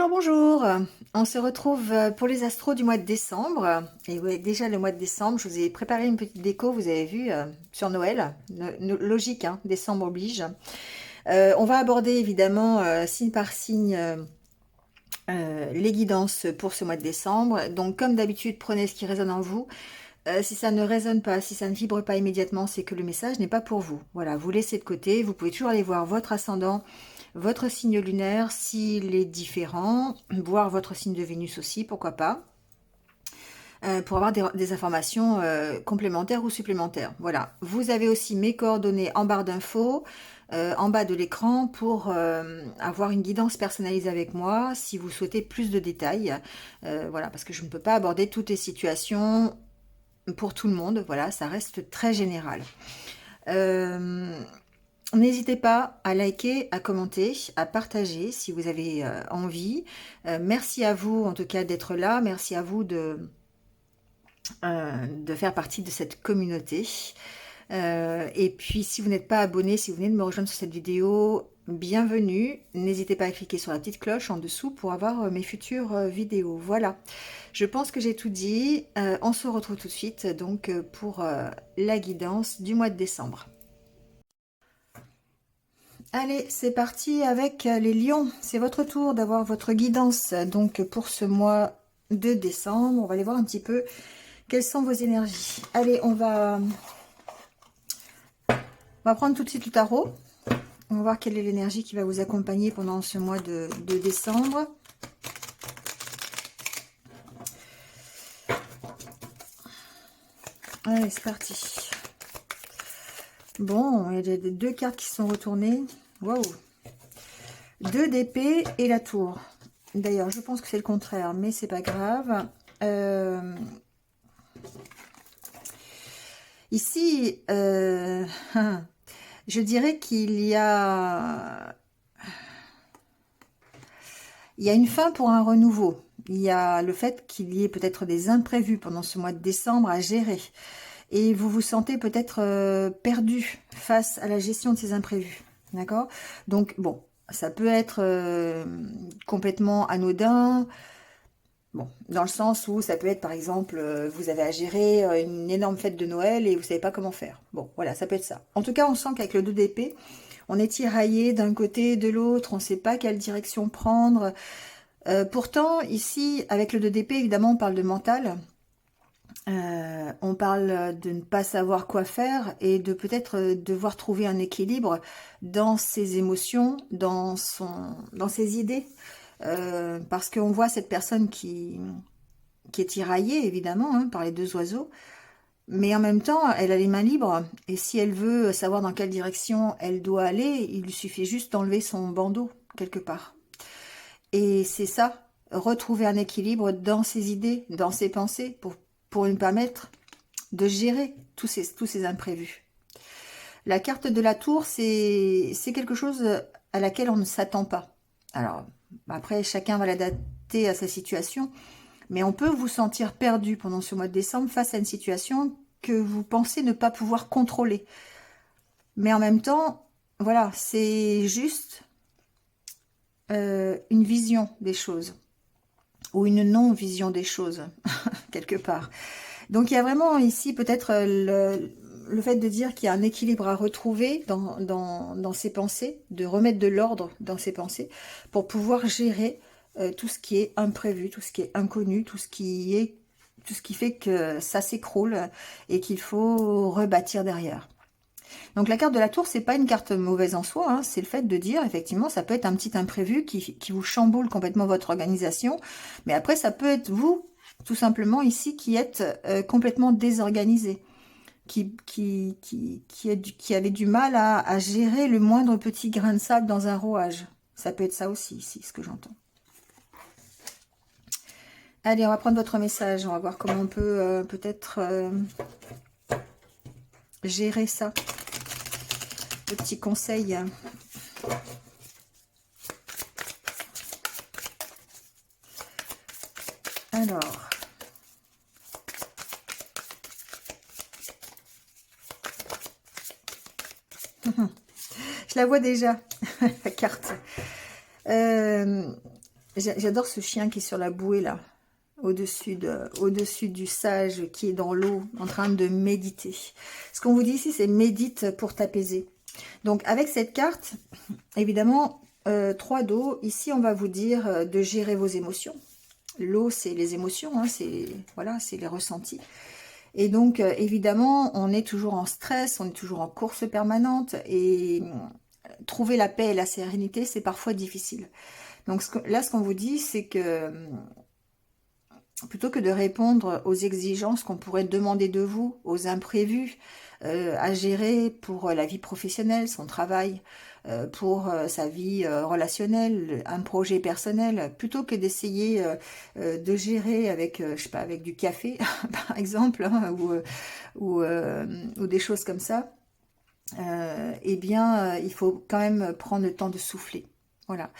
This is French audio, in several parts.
Bonjour, bonjour. On se retrouve pour les astros du mois de décembre. Et oui, déjà le mois de décembre, je vous ai préparé une petite déco, vous avez vu, sur Noël. Logique, hein, décembre oblige. On va aborder évidemment, signe par signe, les guidances pour ce mois de décembre. Donc comme d'habitude, prenez ce qui résonne en vous. Si ça ne résonne pas, si ça ne vibre pas immédiatement, c'est que le message n'est pas pour vous. Voilà, vous laissez de côté. Vous pouvez toujours aller voir votre ascendant, votre signe lunaire, s'il est différent, voir votre signe de Vénus aussi, pourquoi pas, pour avoir des informations complémentaires ou supplémentaires. Voilà, vous avez aussi mes coordonnées en barre d'infos, en bas de l'écran, pour avoir une guidance personnalisée avec moi, si vous souhaitez plus de détails. Voilà, parce que je ne peux pas aborder toutes les situations pour tout le monde, voilà, ça reste très général. N'hésitez pas à liker, à commenter, à partager si vous avez envie. Merci à vous en tout cas d'être là, merci à vous de faire partie de cette communauté. Et puis si vous n'êtes pas abonné, si vous venez de me rejoindre sur cette vidéo, bienvenue. N'hésitez pas à cliquer sur la petite cloche en dessous pour avoir mes futures vidéos. Voilà, je pense que j'ai tout dit. On se retrouve tout de suite donc pour la guidance du mois de décembre. Allez, c'est parti avec les lions. C'est votre tour d'avoir votre guidance donc pour ce mois de décembre. On va aller voir un petit peu quelles sont vos énergies. Allez, on va prendre tout de suite le tarot. On va voir quelle est l'énergie qui va vous accompagner pendant ce mois de décembre. Allez, c'est parti. Bon, il y a deux cartes qui sont retournées. Waouh! 2 d'épée et la tour. D'ailleurs, je pense que c'est le contraire, mais c'est pas grave. Ici, je dirais qu'il y a une fin pour un renouveau. Il y a le fait qu'il y ait peut-être des imprévus pendant ce mois de décembre à gérer. Et vous vous sentez peut-être perdu face à la gestion de ces imprévus. D'accord? Donc, bon, ça peut être complètement anodin. Bon, dans le sens où ça peut être, par exemple, vous avez à gérer une énorme fête de Noël et vous savez pas comment faire. Bon, voilà, ça peut être ça. En tout cas, on sent qu'avec le 2 d'épée, on est tiraillé d'un côté, de l'autre, on ne sait pas quelle direction prendre. Pourtant, ici, avec le 2 d'épée, évidemment, on parle de mental. On parle de ne pas savoir quoi faire et de peut-être devoir trouver un équilibre dans ses émotions, dans ses idées. Parce qu'on voit cette personne qui est tiraillée, évidemment, hein, par les deux oiseaux. Mais en même temps, elle a les mains libres. Et si elle veut savoir dans quelle direction elle doit aller, il lui suffit juste d'enlever son bandeau, quelque part. Et c'est ça, retrouver un équilibre dans ses idées, dans ses pensées, pour lui permettre de gérer tous ces imprévus. La carte de la tour, c'est quelque chose à laquelle on ne s'attend pas. Alors, après, chacun va l'adapter à sa situation, mais on peut vous sentir perdu pendant ce mois de décembre face à une situation que vous pensez ne pas pouvoir contrôler. Mais en même temps, voilà, c'est juste une vision des choses, ou une non-vision des choses, quelque part. Donc il y a vraiment ici peut-être le fait de dire qu'il y a un équilibre à retrouver dans ses pensées, de remettre de l'ordre dans ses pensées, pour pouvoir gérer tout ce qui est imprévu, tout ce qui est inconnu, tout ce qui fait que ça s'écroule et qu'il faut rebâtir derrière. Donc la carte de la tour, c'est pas une carte mauvaise en soi, hein, c'est le fait de dire, effectivement, ça peut être un petit imprévu qui vous chamboule complètement votre organisation, mais après ça peut être vous, tout simplement ici, qui êtes complètement désorganisé, qui avait du mal à gérer le moindre petit grain de sable dans un rouage. Ça peut être ça aussi, ici, ce que j'entends. Allez, on va prendre votre message, on va voir comment on peut peut-être gérer ça. Le petit conseil. Alors, je la vois déjà, la carte. J'adore ce chien qui est sur la bouée là, au-dessus du sage qui est dans l'eau, en train de méditer. Ce qu'on vous dit ici, c'est médite pour t'apaiser. Donc avec cette carte, évidemment, 3 d'eau, ici on va vous dire de gérer vos émotions. L'eau, c'est les émotions, hein, voilà, c'est les ressentis. Et donc, évidemment, on est toujours en stress, on est toujours en course permanente, et trouver la paix et la sérénité, c'est parfois difficile. Donc là, ce qu'on vous dit, c'est que plutôt que de répondre aux exigences qu'on pourrait demander de vous, aux imprévus à gérer pour la vie professionnelle, son travail, pour sa vie relationnelle, un projet personnel, plutôt que d'essayer de gérer avec, je sais pas, avec du café, par exemple, hein, ou des choses comme ça, eh bien, il faut quand même prendre le temps de souffler. Voilà.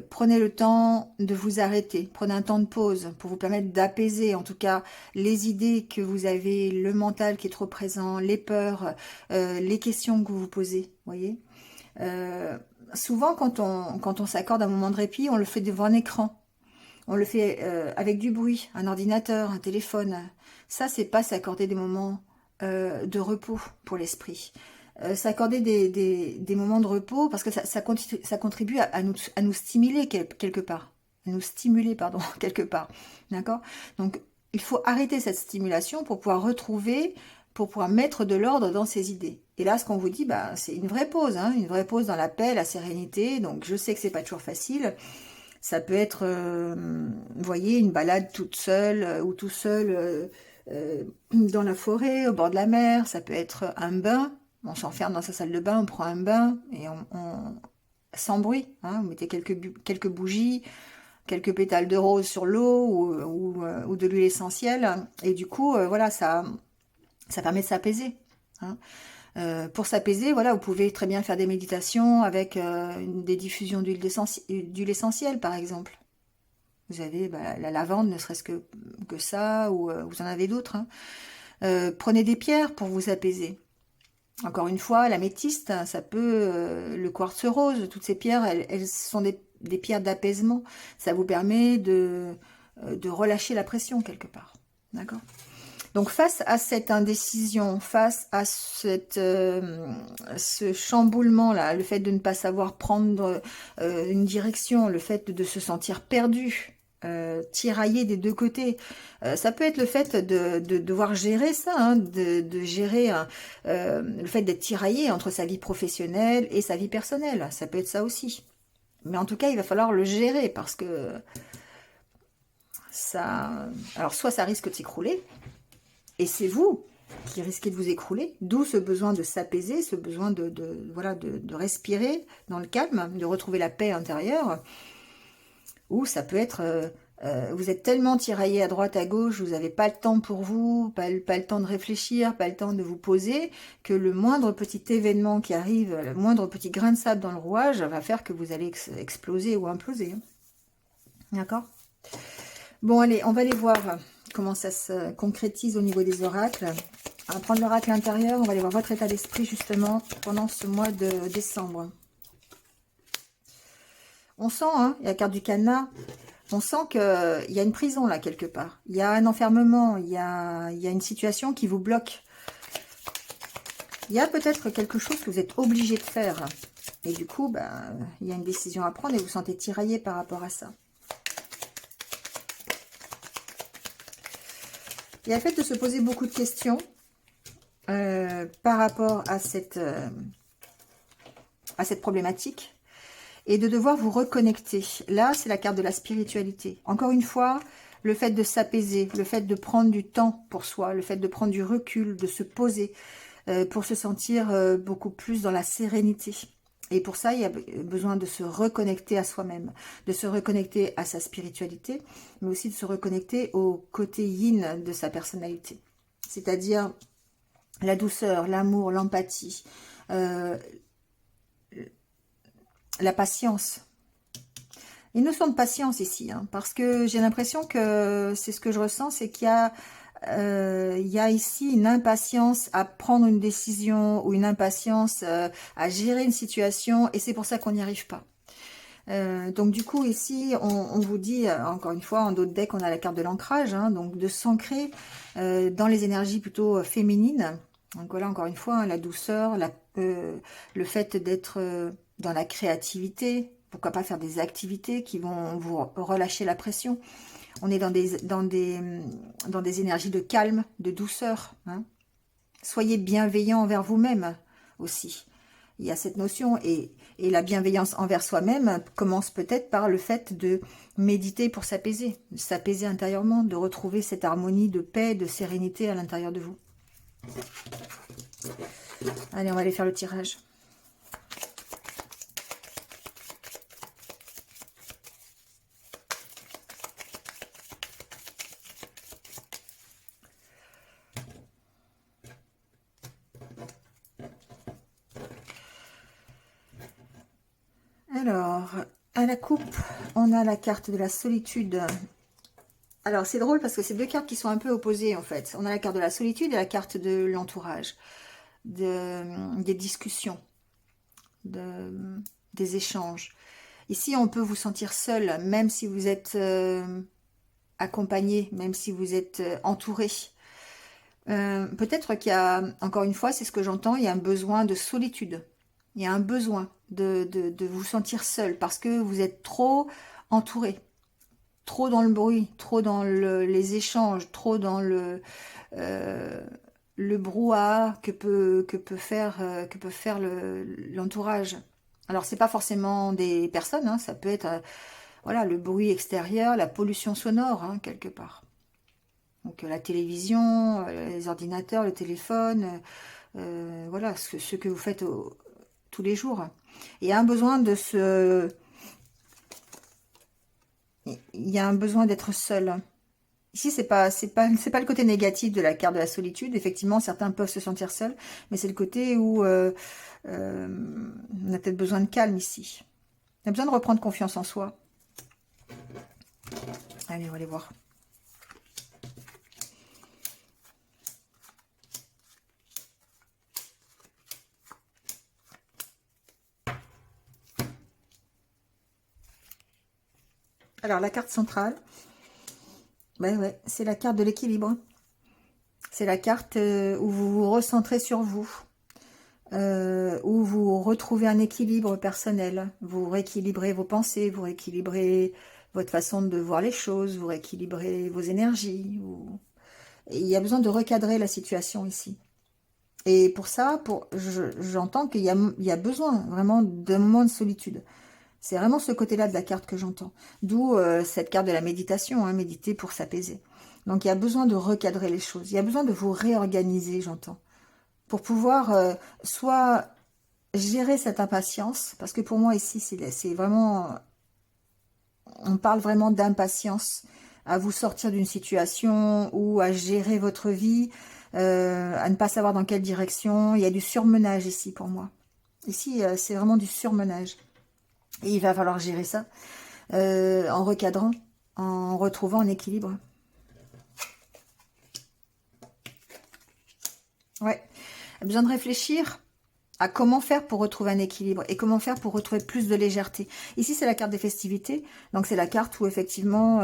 Prenez le temps de vous arrêter, prenez un temps de pause pour vous permettre d'apaiser en tout cas les idées que vous avez, le mental qui est trop présent, les peurs, les questions que vous vous posez, voyez. Souvent quand on s'accorde un moment de répit, on le fait devant un écran, on le fait avec du bruit, un ordinateur, un téléphone. Ça, c'est pas s'accorder des moments de repos pour l'esprit. S'accorder des moments de repos, parce que ça contribue à nous stimuler quelque part. À nous stimuler, pardon, quelque part. D'accord? Donc, il faut arrêter cette stimulation pour pouvoir mettre de l'ordre dans ses idées. Et là, ce qu'on vous dit, bah, c'est une vraie pause, hein, une vraie pause dans la paix, la sérénité. Donc, je sais que c'est pas toujours facile. Ça peut être, vous voyez, une balade toute seule ou tout seul dans la forêt, au bord de la mer. Ça peut être un bain. On s'enferme dans sa salle de bain, on prend un bain et sans bruit. Hein, vous mettez quelques bougies, quelques pétales de rose sur l'eau ou de l'huile essentielle. Et du coup, voilà, ça permet de s'apaiser. Hein. Pour s'apaiser, voilà, vous pouvez très bien faire des méditations avec des diffusions d'huile essentielle, par exemple. Vous avez la lavande, ne serait-ce que ça, ou vous en avez d'autres. Hein. Prenez des pierres pour vous apaiser. Encore une fois, l'améthyste, ça peut, le quartz rose, toutes ces pierres, elles sont des pierres d'apaisement. Ça vous permet de relâcher la pression quelque part. D'accord ? Donc face à cette indécision, face à ce chamboulement-là, le fait de ne pas savoir prendre une direction, le fait de se sentir perdu, tiraillé des deux côtés, ça peut être le fait de devoir gérer ça, hein, de gérer le fait d'être tiraillé entre sa vie professionnelle et sa vie personnelle. Ça peut être ça aussi. Mais en tout cas, il va falloir le gérer parce que ça... Alors soit ça risque de s'écrouler, et c'est vous qui risquez de vous écrouler, d'où ce besoin de s'apaiser, ce besoin voilà, de respirer dans le calme, de retrouver la paix intérieure. Ou ça peut être, vous êtes tellement tiraillé à droite, à gauche, vous n'avez pas le temps pour vous, pas le temps de réfléchir, pas le temps de vous poser, que le moindre petit événement qui arrive, le moindre petit grain de sable dans le rouage va faire que vous allez exploser ou imploser. Hein. D'accord ? Bon, allez, on va aller voir comment ça se concrétise au niveau des oracles. On va prendre l'oracle intérieur, on va aller voir votre état d'esprit justement pendant ce mois de décembre. On sent, hein, il y a la carte du cadenas, on sent qu'il y a une prison là quelque part. Il y a un enfermement, il y a une situation qui vous bloque. Il y a peut-être quelque chose que vous êtes obligé de faire. Et du coup, il y a une décision à prendre et vous vous sentez tiraillé par rapport à ça. Il y a le fait de se poser beaucoup de questions par rapport à cette problématique et de devoir vous reconnecter. Là, c'est la carte de la spiritualité. Encore une fois, le fait de s'apaiser, le fait de prendre du temps pour soi, le fait de prendre du recul, de se poser pour se sentir beaucoup plus dans la sérénité. Et pour ça, il y a besoin de se reconnecter à soi-même, de se reconnecter à sa spiritualité, mais aussi de se reconnecter au côté yin de sa personnalité. C'est-à-dire la douceur, l'amour, l'empathie, la patience. Une notion de patience ici, hein, parce que j'ai l'impression que c'est ce que je ressens, c'est qu'il y a ici une impatience à prendre une décision ou une impatience à gérer une situation et c'est pour ça qu'on n'y arrive pas. Donc du coup ici on vous dit encore une fois, en dos de deck on a la carte de l'ancrage, hein, donc de s'ancrer dans les énergies plutôt féminines. Donc voilà, encore une fois, hein, la douceur, le fait d'être dans la créativité, pourquoi pas faire des activités qui vont vous relâcher la pression. On est dans des énergies de calme, de douceur, hein. Soyez bienveillant envers vous-même aussi. Il y a cette notion, et la bienveillance envers soi-même commence peut-être par le fait de méditer pour s'apaiser intérieurement, de retrouver cette harmonie de paix, de sérénité à l'intérieur de vous. Allez, on va aller faire le tirage. Alors, à la coupe, on a la carte de la solitude. Alors, c'est drôle parce que c'est deux cartes qui sont un peu opposées, en fait. On a la carte de la solitude et la carte de l'entourage, des discussions, des échanges. Ici, on peut vous sentir seul, même si vous êtes accompagné, même si vous êtes entouré. Peut-être qu'il y a, encore une fois, c'est ce que j'entends, il y a un besoin de solitude. Il y a un besoin de vous sentir seul parce que vous êtes trop entouré, trop dans le bruit, trop dans les échanges, trop dans le brouhaha que peut faire l'entourage. Alors, c'est pas forcément des personnes, hein, ça peut être voilà, le bruit extérieur, la pollution sonore, hein, quelque part. Donc, la télévision, les ordinateurs, le téléphone, voilà, ce que vous faites tous les jours. Il y a un besoin il y a un besoin d'être seul. Ici, c'est pas le côté négatif de la carte de la solitude. Effectivement, certains peuvent se sentir seuls, mais c'est le côté où on a peut-être besoin de calme ici. On a besoin de reprendre confiance en soi. Allez, on va aller voir. Alors, la carte centrale, ouais, c'est la carte de l'équilibre. C'est la carte où vous vous recentrez sur vous, où vous retrouvez un équilibre personnel. Vous rééquilibrez vos pensées, vous rééquilibrez votre façon de voir les choses, vous rééquilibrez vos énergies. Et il y a besoin de recadrer la situation ici. Et pour ça, j'entends qu'il y a besoin vraiment d'un moment de solitude. C'est vraiment ce côté-là de la carte que j'entends. D'où cette carte de la méditation, hein, méditer pour s'apaiser. Donc il y a besoin de recadrer les choses. Il y a besoin de vous réorganiser, j'entends. Pour pouvoir soit gérer cette impatience, parce que pour moi ici, c'est vraiment... On parle vraiment d'impatience à vous sortir d'une situation ou à gérer votre vie, à ne pas savoir dans quelle direction. Il y a du surmenage ici pour moi. Ici, c'est vraiment du surmenage. Et il va falloir gérer ça en recadrant, en retrouvant un équilibre. Ouais, besoin de réfléchir à comment faire pour retrouver un équilibre et comment faire pour retrouver plus de légèreté. Ici, c'est la carte des festivités, donc c'est la carte où effectivement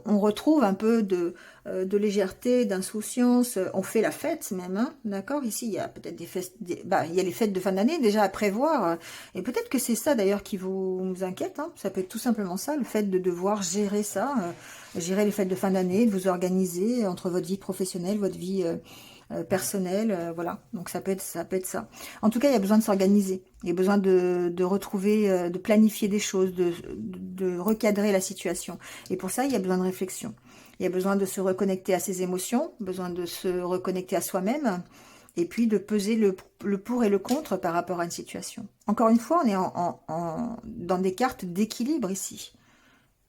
on retrouve un peu de légèreté, d'insouciance, on fait la fête même, hein, d'accord. Ici, il y a peut-être il y a les fêtes de fin d'année déjà à prévoir, et peut-être que c'est ça d'ailleurs qui vous inquiète, hein. Ça peut être tout simplement ça, le fait de devoir gérer ça, gérer les fêtes de fin d'année, de vous organiser entre votre vie professionnelle, votre vie personnel, voilà. Donc ça peut être ça. En tout cas, il y a besoin de s'organiser. Il y a besoin de retrouver, de planifier des choses, de recadrer la situation. Et pour ça, il y a besoin de réflexion. Il y a besoin de se reconnecter à ses émotions, besoin de se reconnecter à soi-même, et puis de peser le pour et le contre par rapport à une situation. Encore une fois, on est dans des cartes d'équilibre ici.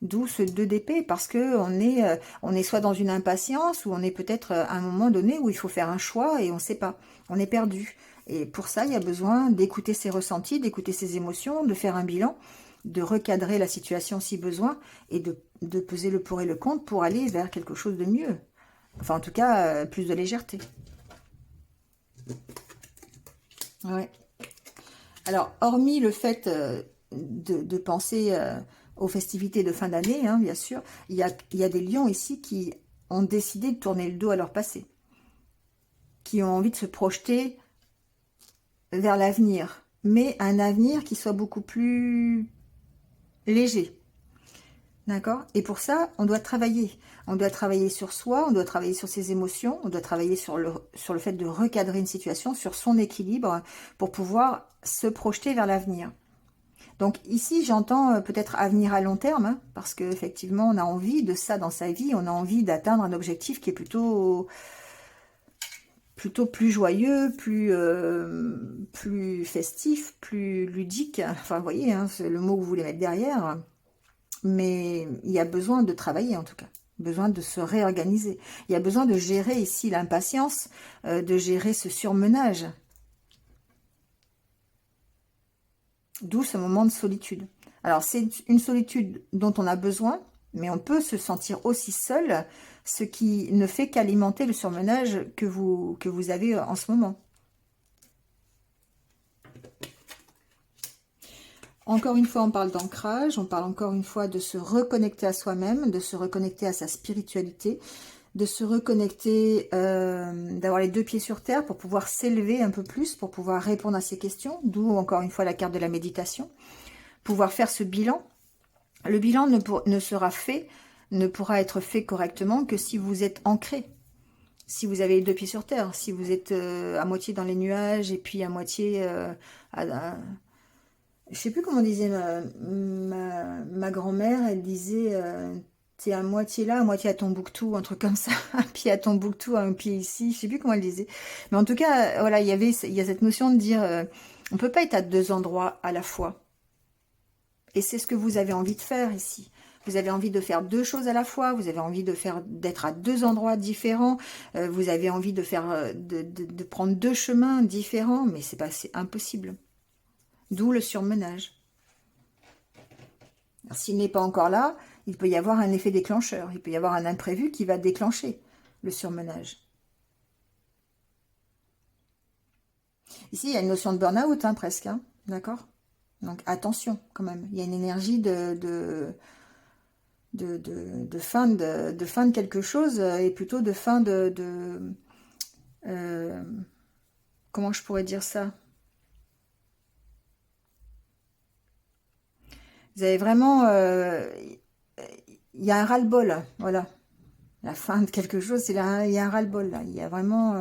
D'où ce 2 d'épée, parce que on est soit dans une impatience, ou on est peut-être à un moment donné où il faut faire un choix et on ne sait pas. On est perdu. Et pour ça, il y a besoin d'écouter ses ressentis, d'écouter ses émotions, de faire un bilan, de recadrer la situation si besoin, et de peser le pour et le contre pour aller vers quelque chose de mieux. Enfin, en tout cas, plus de légèreté. Ouais. Alors, hormis le fait de penser aux festivités de fin d'année, hein, bien sûr. Il y a des lions ici qui ont décidé de tourner le dos à leur passé, qui ont envie de se projeter vers l'avenir, mais un avenir qui soit beaucoup plus léger. D'accord? Et pour ça, on doit travailler. On doit travailler sur soi, on doit travailler sur ses émotions, on doit travailler sur le fait de recadrer une situation, sur son équilibre, pour pouvoir se projeter vers l'avenir. Donc ici, j'entends peut-être avenir à long terme, hein, parce qu'effectivement, on a envie de ça dans sa vie, on a envie d'atteindre un objectif qui est plutôt plus joyeux, plus festif, plus ludique. Enfin, vous voyez, hein, c'est le mot que vous voulez mettre derrière. Mais il y a besoin de travailler, en tout cas. Besoin de se réorganiser. Il y a besoin de gérer ici l'impatience, de gérer ce surmenage. D'où ce moment de solitude. Alors, c'est une solitude dont on a besoin, mais on peut se sentir aussi seul, ce qui ne fait qu'alimenter le surmenage que vous avez en ce moment. Encore une fois, on parle d'ancrage, on parle encore une fois de se reconnecter à soi-même, de se reconnecter à sa spiritualité, de se reconnecter, d'avoir les 2 pieds sur terre pour pouvoir s'élever un peu plus, pour pouvoir répondre à ces questions, d'où encore une fois la carte de la méditation, pouvoir faire ce bilan. Le bilan ne pourra être fait correctement que si vous êtes ancré, si vous avez les 2 pieds sur terre, si vous êtes à moitié dans les nuages et puis à moitié je sais plus comment disait ma grand-mère, elle disait t'es à moitié là, à moitié à Tombouctou, un truc comme ça, un pied à Tombouctou, un pied ici, je sais plus comment elle disait. Mais en tout cas, voilà, il y a cette notion de dire on peut pas être à 2 endroits à la fois. Et c'est ce que vous avez envie de faire ici. Vous avez envie de faire 2 choses à la fois, vous avez envie d'être à 2 endroits différents, vous avez envie de faire de prendre 2 chemins différents, mais c'est impossible. D'où le surmenage. S'il n'est pas encore là, il peut y avoir un effet déclencheur. Il peut y avoir un imprévu qui va déclencher le surmenage. Ici, il y a une notion de burn-out, hein, presque. Hein, d'accord? Donc, attention, quand même. Il y a une énergie de fin de quelque chose et plutôt de fin comment je pourrais dire ça? Vous avez vraiment... il y a un ras-le-bol, voilà. La fin de quelque chose, il y a un ras-le-bol, là. Il y a vraiment...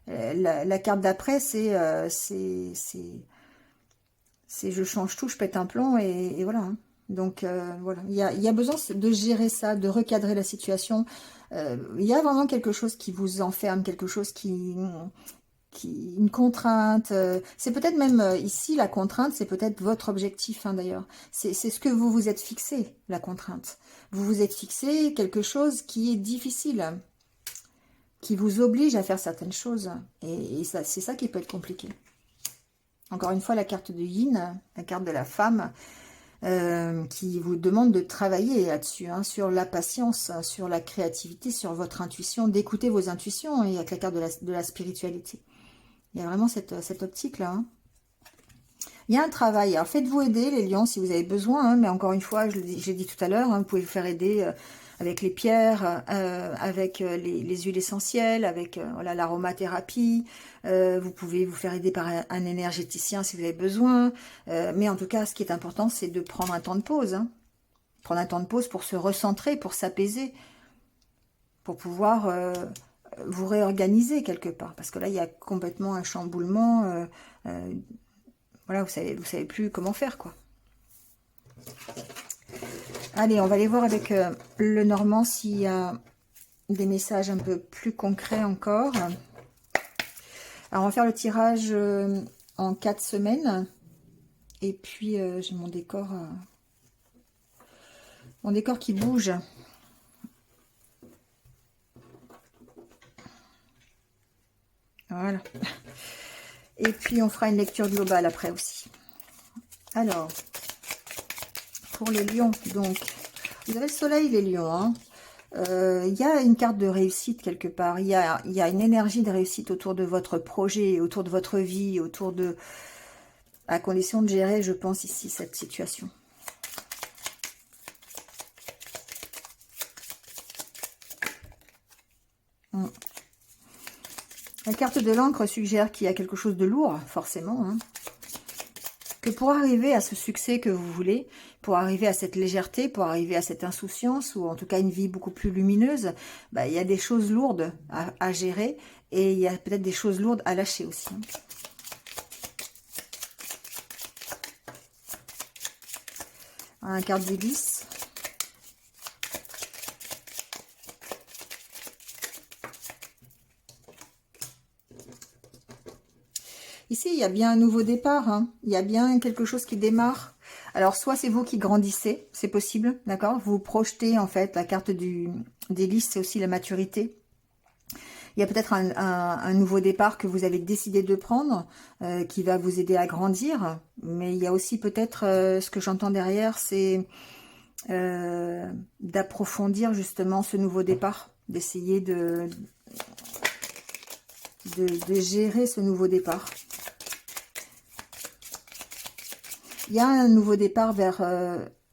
la carte d'après, c'est je change tout, je pète un plomb, et voilà. Hein. Donc, voilà. Il y a besoin de gérer ça, de recadrer la situation. Il y a vraiment quelque chose qui vous enferme, quelque chose une contrainte, c'est peut-être même ici la contrainte, c'est peut-être votre objectif hein, d'ailleurs, c'est ce que vous vous êtes fixé, la contrainte. Vous vous êtes fixé quelque chose qui est difficile, qui vous oblige à faire certaines choses, et c'est ça qui peut être compliqué. Encore une fois, la carte de Yin, la carte de la femme, qui vous demande de travailler là-dessus, hein, sur la patience, sur la créativité, sur votre intuition, d'écouter vos intuitions, et avec la carte de la spiritualité. Il y a vraiment cette optique-là. Hein. Il y a un travail. Alors, faites-vous aider, les lions, si vous avez besoin. Hein, mais encore une fois, j'ai dit tout à l'heure, hein, vous pouvez vous faire aider avec les pierres, avec les huiles essentielles, avec voilà, l'aromathérapie. Vous pouvez vous faire aider par un énergéticien si vous avez besoin. Mais en tout cas, ce qui est important, c'est de prendre un temps de pause. Hein. Prendre un temps de pause pour se recentrer, pour s'apaiser, pour pouvoir... vous réorganiser quelque part, parce que là il y a complètement un chamboulement, voilà, vous savez plus comment faire quoi. Allez, on va aller voir avec le Normand s'il y a des messages un peu plus concrets encore. Alors on va faire le tirage en 4 semaines, et puis j'ai mon décor qui bouge. Voilà. Et puis, on fera une lecture globale après aussi. Alors, pour les lions, donc, vous avez le soleil, les lions. Hein. Il y a une carte de réussite quelque part. Il y a une énergie de réussite autour de votre projet, autour de votre vie, autour de À condition de gérer, je pense, ici, cette situation. La carte de l'encre suggère qu'il y a quelque chose de lourd, forcément. Hein. Que pour arriver à ce succès que vous voulez, pour arriver à cette légèreté, pour arriver à cette insouciance, ou en tout cas une vie beaucoup plus lumineuse, bah, il y a des choses lourdes à gérer, et il y a peut-être des choses lourdes à lâcher aussi. Un carte d'hélice. Ici, il y a bien un nouveau départ, hein. Il y a bien quelque chose qui démarre. Alors, soit c'est vous qui grandissez, c'est possible, d'accord? Vous projetez, en fait, la carte des listes, c'est aussi la maturité. Il y a peut-être un nouveau départ que vous avez décidé de prendre, qui va vous aider à grandir. Mais il y a aussi peut-être, ce que j'entends derrière, c'est d'approfondir justement ce nouveau départ, d'essayer de gérer ce nouveau départ. Il y a un nouveau départ vers...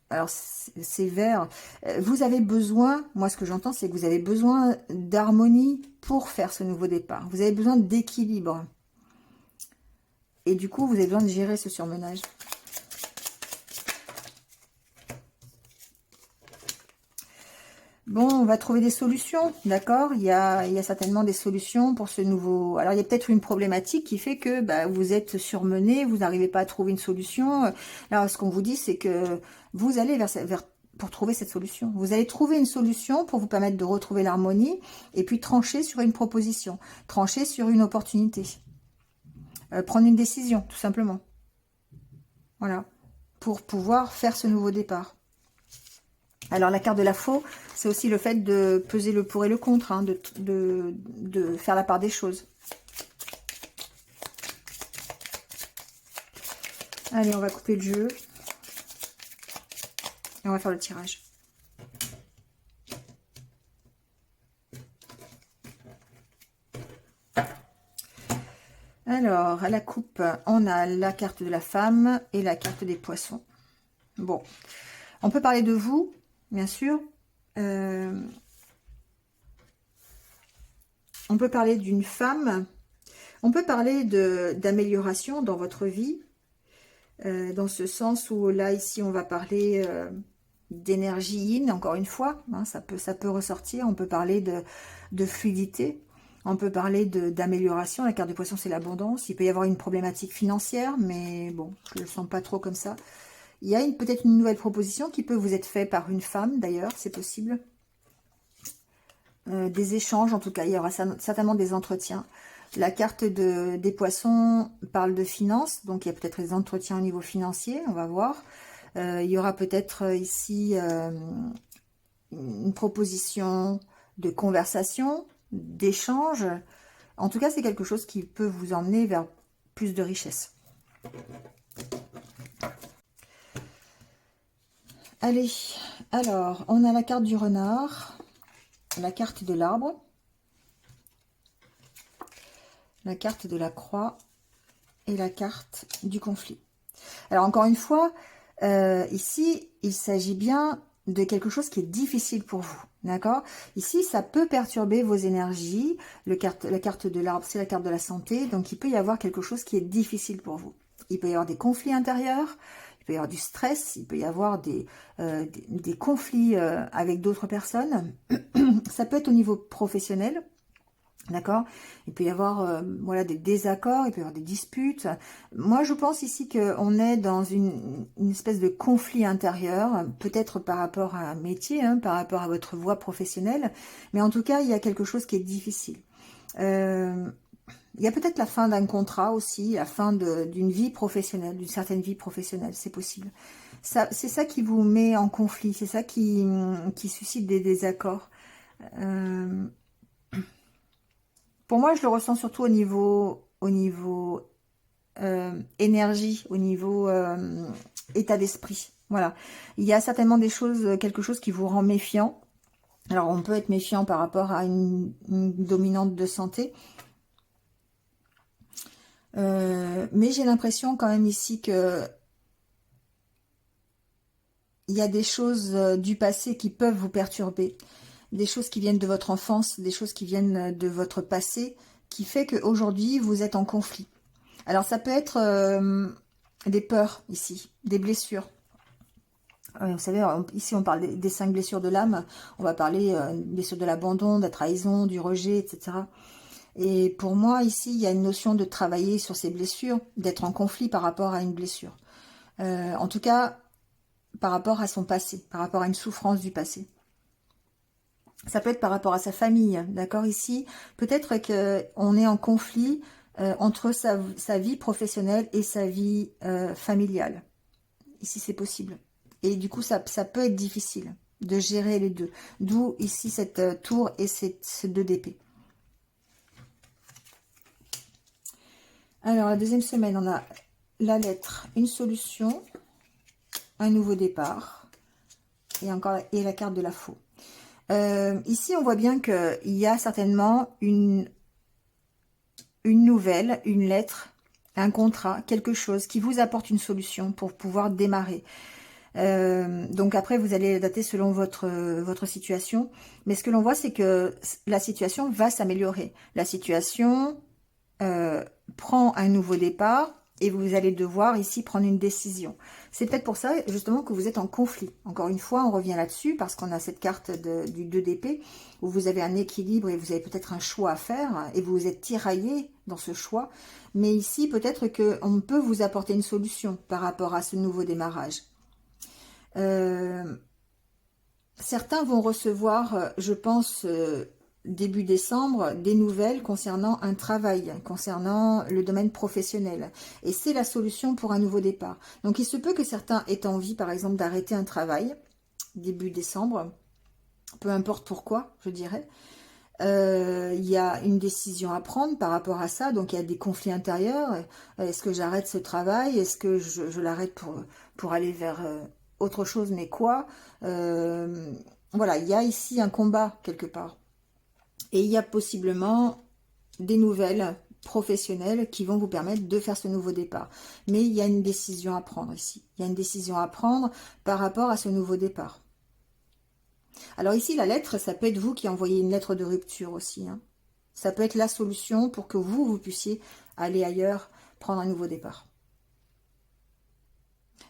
alors, c'est vers... vous avez besoin... Moi, ce que j'entends, c'est que vous avez besoin d'harmonie pour faire ce nouveau départ. Vous avez besoin d'équilibre. Et du coup, vous avez besoin de gérer ce surmenage. Bon, on va trouver des solutions, d'accord? Il y a certainement des solutions pour ce nouveau... Alors, il y a peut-être une problématique qui fait que bah, vous êtes surmené, vous n'arrivez pas à trouver une solution. Alors, ce qu'on vous dit, c'est que vous allez pour trouver cette solution. Vous allez trouver une solution pour vous permettre de retrouver l'harmonie et puis trancher sur une proposition, trancher sur une opportunité. Prendre une décision, tout simplement. Voilà, pour pouvoir faire ce nouveau départ. Alors, la carte de la faux, c'est aussi le fait de peser le pour et le contre, hein, de faire la part des choses. Allez, on va couper le jeu. Et on va faire le tirage. Alors, à la coupe, on a la carte de la femme et la carte des poissons. Bon, on peut parler de vous, bien sûr. On peut parler d'une femme. On peut parler d'amélioration dans votre vie. Dans ce sens où là, ici, on va parler d'énergie yin, encore une fois. Hein, ça peut ressortir. On peut parler de fluidité. On peut parler d'amélioration. La carte de poisson, c'est l'abondance. Il peut y avoir une problématique financière, mais bon, je ne le sens pas trop comme ça. Il y a peut-être une nouvelle proposition qui peut vous être faite par une femme, d'ailleurs, c'est possible. Des échanges, en tout cas, il y aura certainement des entretiens. La carte des poissons parle de finances, donc il y a peut-être des entretiens au niveau financier, on va voir. Il y aura peut-être ici une proposition de conversation, d'échange. En tout cas, c'est quelque chose qui peut vous emmener vers plus de richesse. Allez, alors, on a la carte du renard, la carte de l'arbre, la carte de la croix et la carte du conflit. Alors, encore une fois, ici, il s'agit bien de quelque chose qui est difficile pour vous, d'accord? Ici, ça peut perturber vos énergies. La carte de l'arbre, c'est la carte de la santé, donc il peut y avoir quelque chose qui est difficile pour vous. Il peut y avoir des conflits intérieurs, il peut y avoir du stress, il peut y avoir des conflits avec d'autres personnes. Ça peut être au niveau professionnel, d'accord? Il peut y avoir voilà, des désaccords, il peut y avoir des disputes. Moi, je pense ici qu'on est dans une espèce de conflit intérieur, peut-être par rapport à un métier, hein, par rapport à votre voie professionnelle, mais en tout cas, il y a quelque chose qui est difficile. Il y a peut-être la fin d'un contrat aussi, la fin d'une vie professionnelle, d'une certaine vie professionnelle, c'est possible. C'est ça qui vous met en conflit, c'est ça qui suscite des désaccords. Pour moi, je le ressens surtout au niveau énergie, au niveau état d'esprit. Voilà. Il y a certainement quelque chose qui vous rend méfiant. Alors, on peut être méfiant par rapport à une dominante de santé. Mais j'ai l'impression quand même ici que il y a des choses du passé qui peuvent vous perturber, des choses qui viennent de votre enfance, des choses qui viennent de votre passé, qui fait qu'aujourd'hui vous êtes en conflit. Alors ça peut être des peurs ici, des blessures. Vous savez, ici on parle des 5 blessures de l'âme, on va parler des blessures de l'abandon, de la trahison, du rejet, etc. Et pour moi, ici, il y a une notion de travailler sur ces blessures, d'être en conflit par rapport à une blessure. En tout cas, par rapport à son passé, par rapport à une souffrance du passé. Ça peut être par rapport à sa famille, d'accord, ici. Peut-être qu'on est en conflit entre sa vie professionnelle et sa vie familiale. Ici, c'est possible. Et du coup, ça peut être difficile de gérer les deux. D'où ici cette tour et ces 2 d'épée. Alors, la deuxième semaine, on a la lettre, une solution, un nouveau départ, et la carte de la faux. Ici, on voit bien qu'il y a certainement une nouvelle, une lettre, un contrat, quelque chose qui vous apporte une solution pour pouvoir démarrer. Donc après, vous allez dater selon votre situation. Mais ce que l'on voit, c'est que la situation va s'améliorer. La situation prend un nouveau départ et vous allez devoir ici prendre une décision. C'est peut-être pour ça justement que vous êtes en conflit. Encore une fois, on revient là-dessus parce qu'on a cette carte du 2 d'épée où vous avez un équilibre et vous avez peut-être un choix à faire et vous vous êtes tiraillé dans ce choix. Mais ici, peut-être qu'on peut vous apporter une solution par rapport à ce nouveau démarrage. Certains vont recevoir, je pense, début décembre, des nouvelles concernant un travail, concernant le domaine professionnel. Et c'est la solution pour un nouveau départ. Donc il se peut que certains aient envie, par exemple, d'arrêter un travail, début décembre, peu importe pourquoi, je dirais. Il y a une décision à prendre par rapport à ça, donc il y a des conflits intérieurs. Est-ce que j'arrête ce travail? Est-ce que je l'arrête pour aller vers autre chose, mais quoi? Voilà, il y a ici un combat quelque part. Et il y a possiblement des nouvelles professionnelles qui vont vous permettre de faire ce nouveau départ. Mais il y a une décision à prendre ici. Il y a une décision à prendre par rapport à ce nouveau départ. Alors ici, la lettre, ça peut être vous qui envoyez une lettre de rupture aussi. Hein. Ça peut être la solution pour que vous puissiez aller ailleurs, prendre un nouveau départ.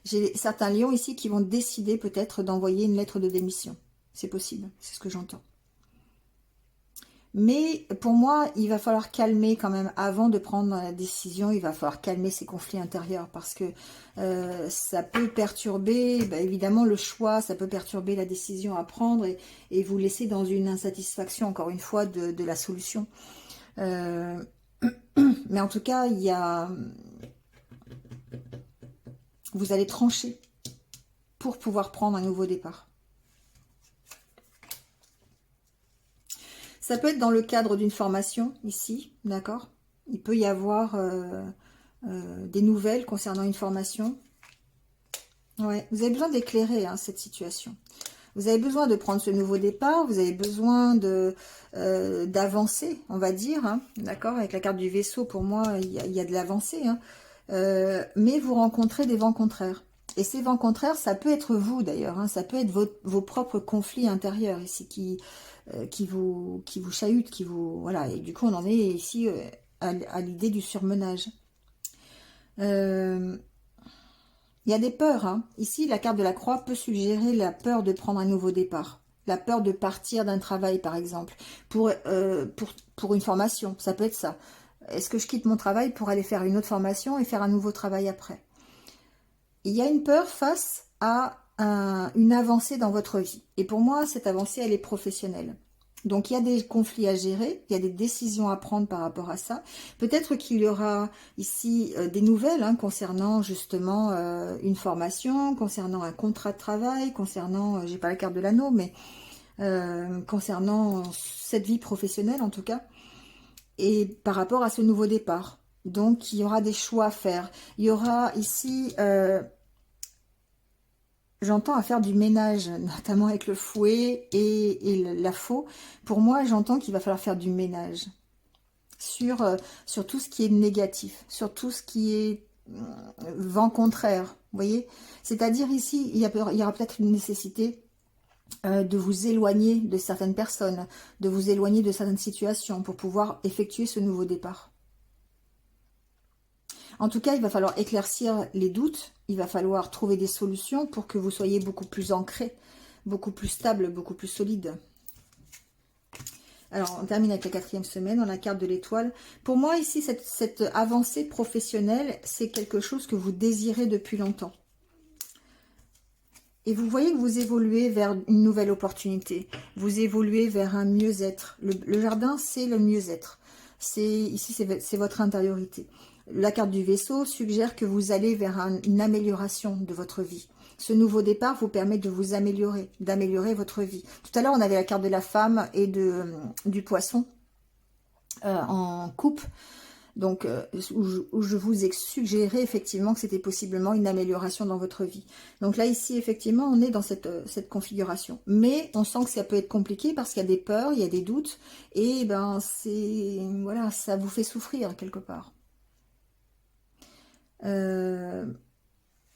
J'ai certains lions ici qui vont décider peut-être d'envoyer une lettre de démission. C'est possible, c'est ce que j'entends. Mais pour moi, il va falloir calmer quand même, avant de prendre la décision, il va falloir calmer ces conflits intérieurs parce que ça peut perturber, évidemment le choix, ça peut perturber la décision à prendre et vous laisser dans une insatisfaction, encore une fois, de la solution. Mais en tout cas, vous allez trancher pour pouvoir prendre un nouveau départ. Ça peut être dans le cadre d'une formation, ici, d'accord? Il peut y avoir des nouvelles concernant une formation. Ouais, vous avez besoin d'éclairer cette situation. Vous avez besoin de prendre ce nouveau départ, vous avez besoin d'avancer, on va dire, hein, d'accord? Avec la carte du vaisseau, pour moi, il y a de l'avancée, hein, mais vous rencontrez des vents contraires. Et ces vents contraires, ça peut être vous d'ailleurs, hein, ça peut être vos propres conflits intérieurs ici qui vous chahutent, voilà. Et du coup, on en est ici à l'idée du surmenage. Il y a des peurs. Hein. Ici, la carte de la croix peut suggérer la peur de prendre un nouveau départ. La peur de partir d'un travail, par exemple, pour une formation. Ça peut être ça. Est-ce que je quitte mon travail pour aller faire une autre formation et faire un nouveau travail après? Il y a une peur face à une avancée dans votre vie. Et pour moi, cette avancée, elle est professionnelle. Donc, il y a des conflits à gérer, il y a des décisions à prendre par rapport à ça. Peut-être qu'il y aura ici des nouvelles concernant justement une formation, concernant un contrat de travail, concernant, j'ai pas la carte de l'anneau, mais concernant cette vie professionnelle en tout cas, et par rapport à ce nouveau départ. Donc, il y aura des choix à faire. Il y aura ici... j'entends à faire du ménage, notamment avec le fouet et la faux. Pour moi, j'entends qu'il va falloir faire du ménage. sur tout ce qui est négatif, sur tout ce qui est vent contraire, vous voyez. C'est-à-dire ici, il y aura peut-être une nécessité de vous éloigner de certaines personnes, de vous éloigner de certaines situations pour pouvoir effectuer ce nouveau départ. En tout cas, il va falloir éclaircir les doutes, il va falloir trouver des solutions pour que vous soyez beaucoup plus ancré, beaucoup plus stable, beaucoup plus solide. Alors, on termine avec la 4e semaine, on a la carte de l'étoile. Pour moi, ici, cette avancée professionnelle, c'est quelque chose que vous désirez depuis longtemps. Et vous voyez que vous évoluez vers une nouvelle opportunité. Vous évoluez vers un mieux-être. Le jardin, c'est le mieux-être. Ici, c'est votre intériorité. La carte du vaisseau suggère que vous allez vers une amélioration de votre vie. Ce nouveau départ vous permet de vous améliorer, d'améliorer votre vie. Tout à l'heure, on avait la carte de la femme et du poisson en coupe. Donc, où je vous ai suggéré effectivement que c'était possiblement une amélioration dans votre vie. Donc là, ici, effectivement, on est dans cette configuration. Mais on sent que ça peut être compliqué parce qu'il y a des peurs, il y a des doutes. Et ben, voilà, ça vous fait souffrir quelque part.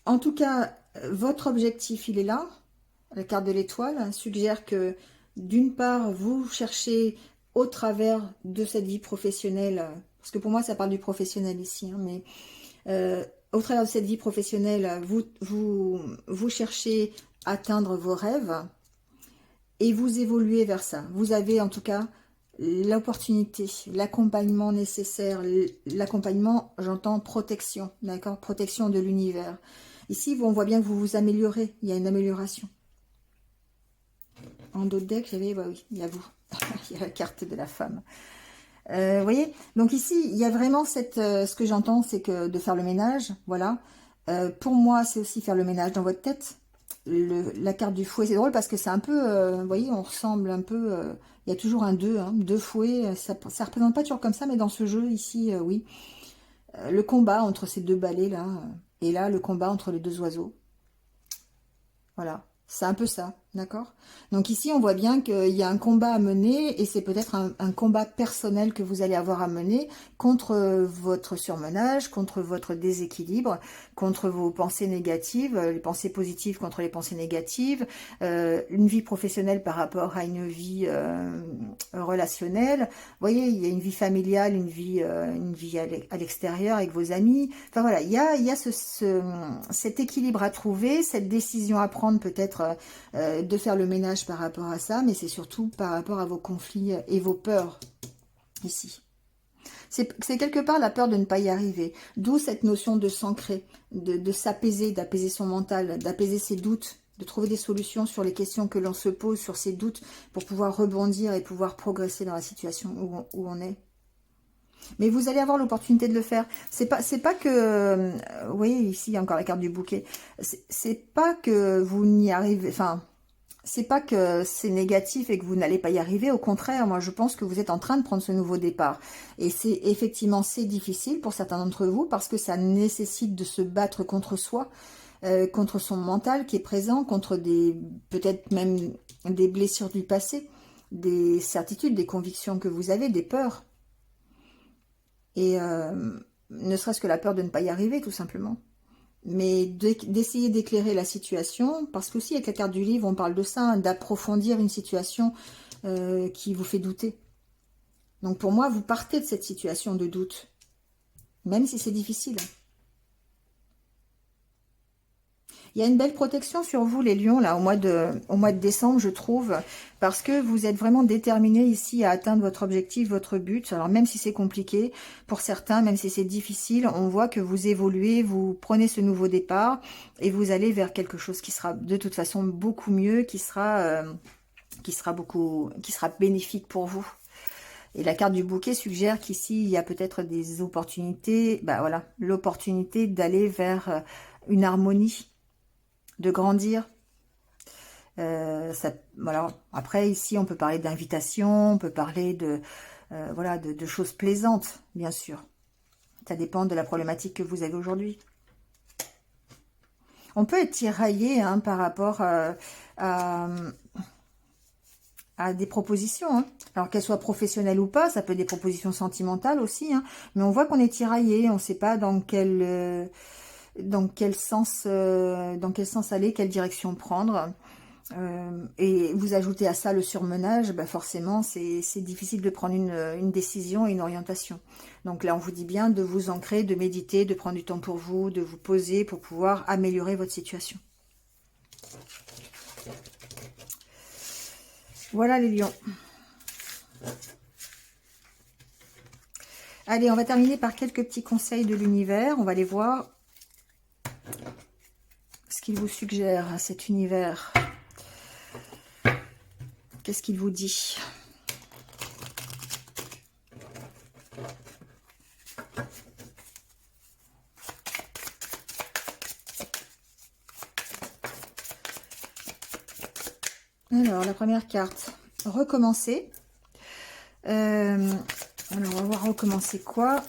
En tout cas, votre objectif, il est là. La carte de l'étoile suggère que, d'une part, vous cherchez au travers de cette vie professionnelle, parce que pour moi, ça parle du professionnel ici, hein, mais au travers de cette vie professionnelle, vous cherchez à atteindre vos rêves et vous évoluez vers ça. Vous avez en tout cas l'opportunité, l'accompagnement nécessaire, l'accompagnement, j'entends protection, d'accord, protection de l'univers. Ici, on voit bien que vous vous améliorez, il y a une amélioration. En dos de deck, j'avais, bah oui, il y a vous, il y a la carte de la femme. Vous voyez, donc ici, il y a vraiment ce que j'entends, c'est que de faire le ménage, voilà. Pour moi, c'est aussi faire le ménage dans votre tête. La carte du fouet, c'est drôle parce que c'est un peu, vous voyez, on ressemble un peu, il y a toujours un 2, hein, 2 fouets, ça représente pas toujours comme ça, mais dans ce jeu ici, oui. Le combat entre ces deux balais là, et là, le combat entre les deux oiseaux. Voilà. C'est un peu ça, d'accord? Donc ici, on voit bien qu'il y a un combat à mener et c'est peut-être un combat personnel que vous allez avoir à mener contre votre surmenage, contre votre déséquilibre, contre vos pensées négatives, les pensées positives contre les pensées négatives, une vie professionnelle par rapport à une vie relationnelle. Vous voyez, il y a une vie familiale, une vie à l'extérieur avec vos amis. Enfin voilà, il y a cet équilibre à trouver, cette décision à prendre peut-être de faire le ménage par rapport à ça, mais c'est surtout par rapport à vos conflits et vos peurs ici. C'est quelque part la peur de ne pas y arriver, d'où cette notion de s'ancrer, de s'apaiser, d'apaiser son mental, d'apaiser ses doutes, de trouver des solutions sur les questions que l'on se pose, sur ses doutes, pour pouvoir rebondir et pouvoir progresser dans la situation où on est. Mais vous allez avoir l'opportunité de le faire. C'est pas que, vous voyez, ici, il y a encore la carte du bouquet. C'est pas que vous n'y arrivez, enfin, c'est pas que c'est négatif et que vous n'allez pas y arriver. Au contraire, moi, je pense que vous êtes en train de prendre ce nouveau départ. Et c'est difficile pour certains d'entre vous parce que ça nécessite de se battre contre soi, contre son mental qui est présent, contre peut-être même des blessures du passé, des certitudes, des convictions que vous avez, des peurs. Et ne serait-ce que la peur de ne pas y arriver, tout simplement. Mais d'essayer d'éclairer la situation, parce qu'aussi avec la carte du livre, on parle de ça, hein, d'approfondir une situation qui vous fait douter. Donc pour moi, vous partez de cette situation de doute, même si c'est difficile. Il y a une belle protection sur vous, les lions, là, au mois de décembre, je trouve, parce que vous êtes vraiment déterminés ici à atteindre votre objectif, votre but. Alors, même si c'est compliqué, pour certains, même si c'est difficile, on voit que vous évoluez, vous prenez ce nouveau départ et vous allez vers quelque chose qui sera de toute façon beaucoup mieux, qui sera bénéfique pour vous. Et la carte du bouquet suggère qu'ici, il y a peut-être des opportunités, bah voilà, l'opportunité d'aller vers une harmonie, de grandir. Voilà. Après, ici, on peut parler d'invitation, on peut parler voilà, de choses plaisantes, bien sûr. Ça dépend de la problématique que vous avez aujourd'hui. On peut être tiraillé hein, par rapport à à des propositions, hein. Alors qu'elles soient professionnelles ou pas, ça peut être des propositions sentimentales aussi, hein. Mais on voit qu'on est tiraillé, on ne sait pas dans quel sens aller, quelle direction prendre. Et vous ajoutez à ça le surmenage, bah forcément c'est difficile de prendre une décision et une orientation. Donc là on vous dit bien de vous ancrer, de méditer, de prendre du temps pour vous, de vous poser pour pouvoir améliorer votre situation. Voilà les lions. Allez, on va terminer par quelques petits conseils de l'univers. On va aller voir ce qu'il vous suggère, cet univers. Qu'est-ce qu'il vous dit? Alors, la première carte, recommencer. Alors, on va voir recommencer quoi?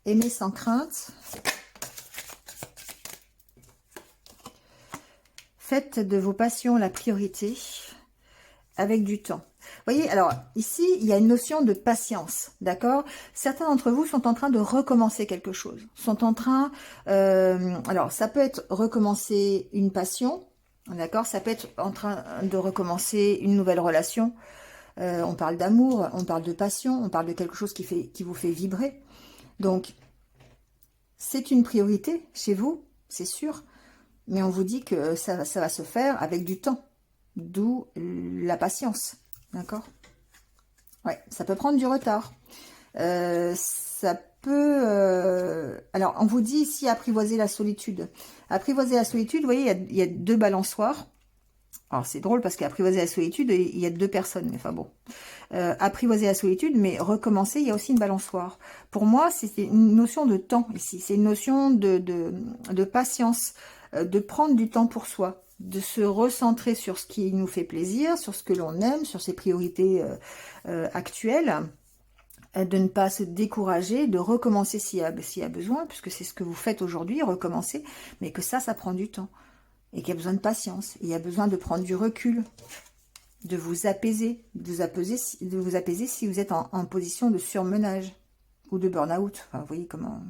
Aimer sans crainte. Faites de vos passions la priorité avec du temps. Vous voyez, alors ici, il y a une notion de patience, d'accord? Certains d'entre vous sont en train de recommencer quelque chose. Sont en train, alors ça peut être recommencer une passion, d'accord? Ça peut être en train de recommencer une nouvelle relation. On parle d'amour, on parle de passion, on parle de quelque chose qui vous fait vibrer. Donc, c'est une priorité chez vous, c'est sûr. Mais on vous dit que ça va se faire avec du temps. D'où la patience. D'accord? Ouais, ça peut prendre du retard. Ça peut... Alors, on vous dit ici apprivoiser la solitude. Apprivoiser la solitude, vous voyez, il y a deux balançoires. Alors, c'est drôle parce qu'apprivoiser la solitude, il y a deux personnes. Mais enfin bon. Apprivoiser la solitude, mais recommencer, il y a aussi une balançoire. Pour moi, c'est une notion de temps ici. C'est une notion de patience, de prendre du temps pour soi, de se recentrer sur ce qui nous fait plaisir, sur ce que l'on aime, sur ses priorités actuelles, de ne pas se décourager, de recommencer s'il y a besoin, puisque c'est ce que vous faites aujourd'hui, recommencer, mais que ça prend du temps, et qu'il y a besoin de patience, il y a besoin de prendre du recul, de vous apaiser, de vous apaiser si vous êtes en position de surmenage ou de burn-out. Enfin, vous voyez comment...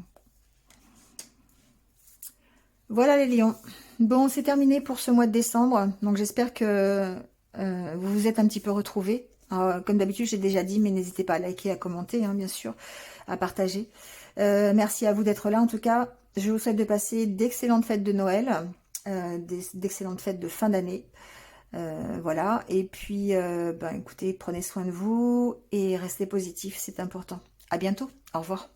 Voilà les lions. Bon, c'est terminé pour ce mois de décembre. Donc j'espère que vous vous êtes un petit peu retrouvés. Alors, comme d'habitude, j'ai déjà dit, mais n'hésitez pas à liker, à commenter, hein, bien sûr, à partager. Merci à vous d'être là. En tout cas, je vous souhaite de passer d'excellentes fêtes de Noël, d'excellentes fêtes de fin d'année. Voilà, et puis écoutez, prenez soin de vous et restez positifs, c'est important. À bientôt, au revoir.